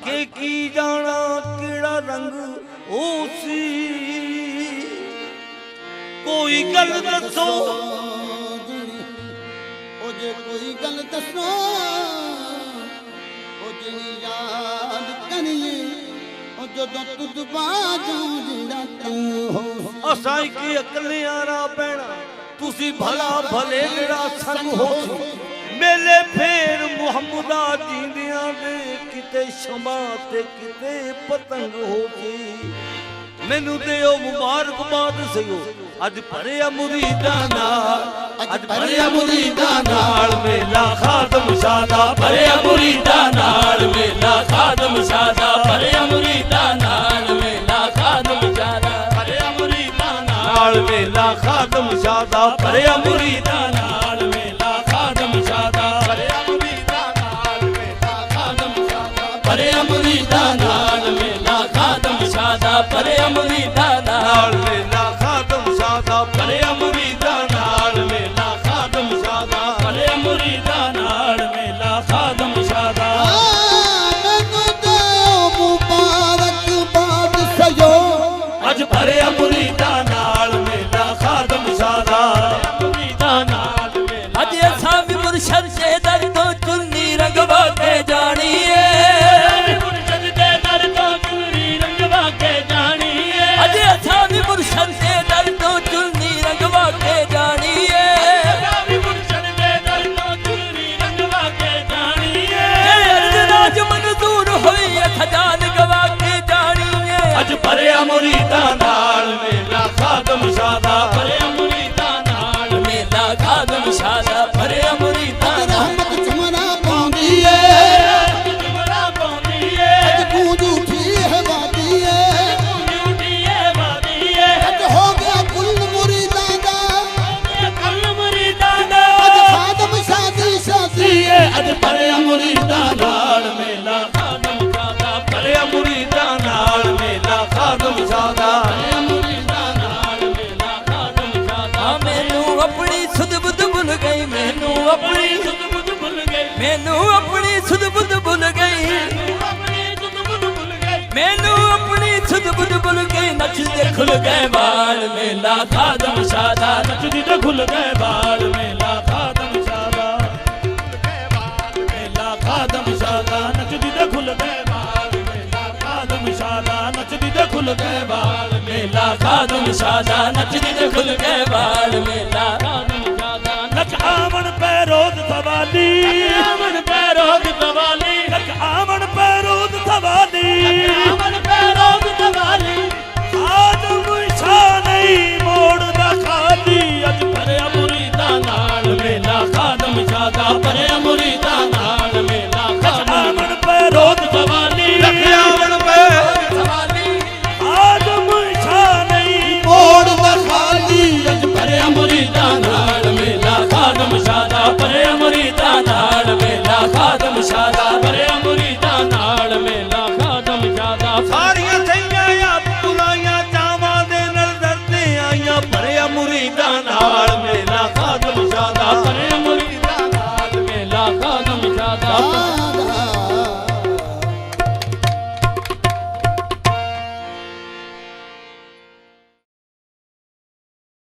ਕੇ ਕੀ ਜਾਣਾ ਕਿਹੜਾ ਰੰਗ ਉਹ ਸੀ ਕੋਈ ਗੱਲ ਦੱਸੋ ਉਹ ਜੇ ਕੋਈ ਗੱਲ ਦੱਸੋ ਉਹ ਜਿਹੜੀ ਯਾਦ ਕਰੀਏ ਉਹ ਜਦੋਂ ਤੁਧ ਬਾਜੋਂ ਜਿਹੜਾ ਤੂੰ ਹੋ ਅਸਾਂ ਕੀ ਇਕੱਲਿਆਰਾ ਪੈਣਾ ਤੁਸੀਂ ਭਲਾ ਭਲੇ ਜਿਹੜਾ ਸੰਗ ਹੋ ਮੇਲੇ ਫੇਰ ਮੁਹੰਮਦਾ ਜੀਂਦਿਆਂ ਦੇ ਕਿਤੇ ਸ਼ਮਾ ਤੇ ਕਿਤੇ ਪਤੰਗ ਹੋ ਜੀ ਮੈਨੂੰ ਦਿਓ ਮੁਬਾਰਕਬਾਦ ਸਯੋ ਅੱਜ ਭਰਿਆ ਮੁਰੀਦਾਂ ਨਾਲ ਅੱਜ ਭਰਿਆ ਮੁਰੀਦਾਂ ਨਾਲ ਮੇਲਾ ਖਾਦਮ ਸ਼ਾਦਾ ਭਰਿਆ ਮੁਰੀਦਾਂ ਨਾਲ ਮੇਲਾ ਖਾਦਮ ਸ਼ਾਦਾ ਭਰਿਆ ਮੁਰੀਦਾਂ ਨਾਲ ਮੇਲਾ ਖਾਦਮ ਸ਼ਾਦਾ ਭਰਿਆ ਮੁਰੀਦਾਂ ਨਾਲ ਮੇਲਾ ਖਾਦਮ ਸ਼ਾਦਾ ਭਰਿਆ ਮੁਰੀਦਾਂ ਨਾਲ ਮੇਲਾ ਖਾਦਮ ਸ਼ਾਦਾ ਭਰਿਆ ਮੁਰੀਦਾਂ ਨਾਲ ਮੇਲਾ ਖਾਦਮ ਸ਼ਾਦਾ ਭਰਿਆ ਮੁਰੀਦਾਂ ਨਾਲ ਮੇਲਾ ਖਾਦਮ ਸ਼ਾਦਾ ਭਰਿਆ ਮੁਰੀਦਾਂ ਨਾਲ ਮੇਲਾ ਖਾਦਮ ਸ਼ਾਦਾ ਭਰਿਆ ਮੁਰੀਦਾਂ ਨਾਲ ਮੇਲਾ ਖਾਦਮ ਸ਼ਾਦਾ ਭਰਿਆ ਮੁਰੀਦਾਂ ਨਾਲ ਮੇਲਾ ਖਾਦਮ ਸ਼ਾਦਾ ਮੈਨੂੰ ਦਿਓ ਮੁਬਾਰਕਬਾਦ ਸਯੋ ਅੱਜ ਭਰਿਆ ਮੁਰੀਦਾਂ ਨਾਲ ਮੇਲਾ ਖਾਦਮ ਸ਼ਾਦਾ ਮੁਰੀਦਾਂ ਨਾਲ ਮੇਲਾ ਅੱਜ ਅਸਾਂ ਵੀ ਮੁਰਸ਼ਦ ਦੇ ਦਰ ਤੋਂ ਚੁੰਨੀ ਰੰਗਵਾ ਕੇ ਜਾਣੀਏ ਮੁਰਸ਼ਦ ਦੇ ਦਰ ਤੋਂ ਚੁੰਨੀ ਰੰਗਵਾ ਕੇ ਜਾਣੀਏ ਅੱਜ ਅਸਾਂ ਵੀ ਮੁਰਸ਼ਦ ਦੇ ਦਰ ਤੋਂ ਚੁੰਨੀ ਰੰਗਵਾ ਕੇ ਜਾਣੀਏ ਅਸਾਂ ਵੀ ਮੁਰਸ਼ਦ ਦੇ ਦਰ ਤੋਂ ਚੁੰਨੀ ਰੰਗਵਾ ਕੇ ਜਾਣੀਏ ਅਰਜ਼ ਨਾਜ ਮਨਜ਼ੂਰ ਹੋਈ ਖਜ਼ਾਨ ਗਵਾ ਕੇ ਜਾਣੀਏ ਅੱਜ ਭਰਿਆ ਮੁਰੀਦਾਂ ਨਾਲ ਮੇਲਾ ਖਾਦਮ ਸ਼ਾਦਾ ਭਰਿਆ ਮੁਰੀਦਾਂ ਨਾਲ ਮੇਲਾ ਖਾਦਮ ਸ਼ਾਦਾ ਭਰਿਆ ਮੁਰੀਦਾਂ ਰਹਿਮਤ ਚਮਰਾ ਪਾਉਂਦੀ ਏ ਜਮਰਾ ਪਾਉਂਦੀ ਏ ਅੱਜ ਗੂੰਜ ਉੱਠੀ ਹੈ ਵਾਦੀ ਏ ਝੂਠੀ ਏ ਵਾਦੀ ਏ ਅੱਜ ਹੋ ਗਿਆ ਕੁੱਲ ਮੁਰੀਦਾਂ ਦਾ ਕੱਲ ਮੁਰੀਦਾਂ ਦਾ ਅੱਜ ਖਾਦਮ ਸ਼ਾਦੀ ਸ਼ਾਦੀ ਏ ਅੱਜ ਭਰਿਆ ਮੁਰੀਦਾਂ ਨਾਲ ਮੇਲਾ ਖਾਦਮ ਸ਼ਾਦਾ ਭਰਿਆ ਮੁਰੀਦਾਂ ਨਾਲ ਮੇਲਾ ਖਾਦਮ ਸ਼ਾਦਾ ਭਰਿਆ ਮੁਰੀਦਾਂ ਨਾਲ ਮੇਲਾ ਖਾਦਮ ਸ਼ਾਦਾ ਮੈਨੂੰ ਆਪਣੀ ਸੁਧ ਬੁੱਧ ਭੁੱਲ ਗਈ ਮੈਨੂੰ ਆਪਣੀ ਸੁਧ ਬੁੱਧ ਭੁੱਲ ਗਈ ਮੈਨੂੰ ਆਪਣੀ ਸੁਧ ਬੁੱਧ ਭੁੱਲ ਗਈ ਮੈਨੂੰ ਆਪਣੀ ਸੁਧ ਬੁੱਧ ਭੁੱਲ ਗਈ ਨੱਚਦੇ ਖੁੱਲ ਗਏ ਬਾਲ ਮੇਲਾ ਖਾਦਮ ਸ਼ਾਦਾ ਨੱਚਦੀ ਤੇ ਖੁੱਲ ਗਏ ਬਾਲ ਮੇਲਾ ਖਾਦਮ ਸ਼ਾਦਾ ਮੇਲਾ ਖਾਦਮ ਸ਼ਾਦਾ ਨੱਚਦੀ ਤੇ ਖੁੱਲ ਗਏ ਬਾਲ ਮੇਲਾ ਖਾਦਮ ਸ਼ਾਦਾ ਨੱਚਦੀ ਤੇ ਖੁੱਲ ਗਏ ਬਾਲ ਮੇਲਾ ਖਾਦਮ ਸ਼ਾਦਾ ਨੱਚਦੀ ਤੇ ਖੁੱਲ ਗਏ ਬਾਲ ਮੇਲਾ ਖਾਦਮ ਸ਼ਾਦਾ ਨੱਚ ਆਵਣ ਪੈਰੋਦ ਸਵਾਲੀ ਆਵਣ ਪੈਰੋਗ ਦਵਾਲੀ ਨੱਚ ਆਵਣ ਪੈਰੋਦ ਸਵਾਲੀ ਆਵਣ ਪੈਰੋਗ ਦਵਾਲੀ ਆਦਮ ਸ਼ਾ ਨਹੀਂ ਮੋੜਦਾ ਖਾਲੀ ਅੱਜ ਭਰਿਆ ਮੁਰੀਦਾਂ ਨਾਲ ਮੇਲਾ ਖਾਦਮ ਸ਼ਾਦਾ ਭਰਿਆ ਮੁਰੀਦਾਂ ਨਾਲ ਮੇਲਾ ਖਾਦਮ ਪੈਰੋਦ ਸਵਾਲੀ ਆਵਣ ਪੈਰੋਦ ਦਵਾਲੀ ਆਦਮ ਸ਼ਾ ਨਹੀਂ ਮੋੜਦਾ ਖਾਲੀ ਅੱਜ ਭਰਿਆ ਮੁਰੀਦਾਂ ਨਾਲ ਮੇਲਾ ਖਾਦਮ ਸ਼ਾਦਾ ਭਰਿਆ ਮੁਰੀਦਾਂ ਨਾਲ ਮੇਲਾ ਖਾਦਮ ਸ਼ਾਦਾ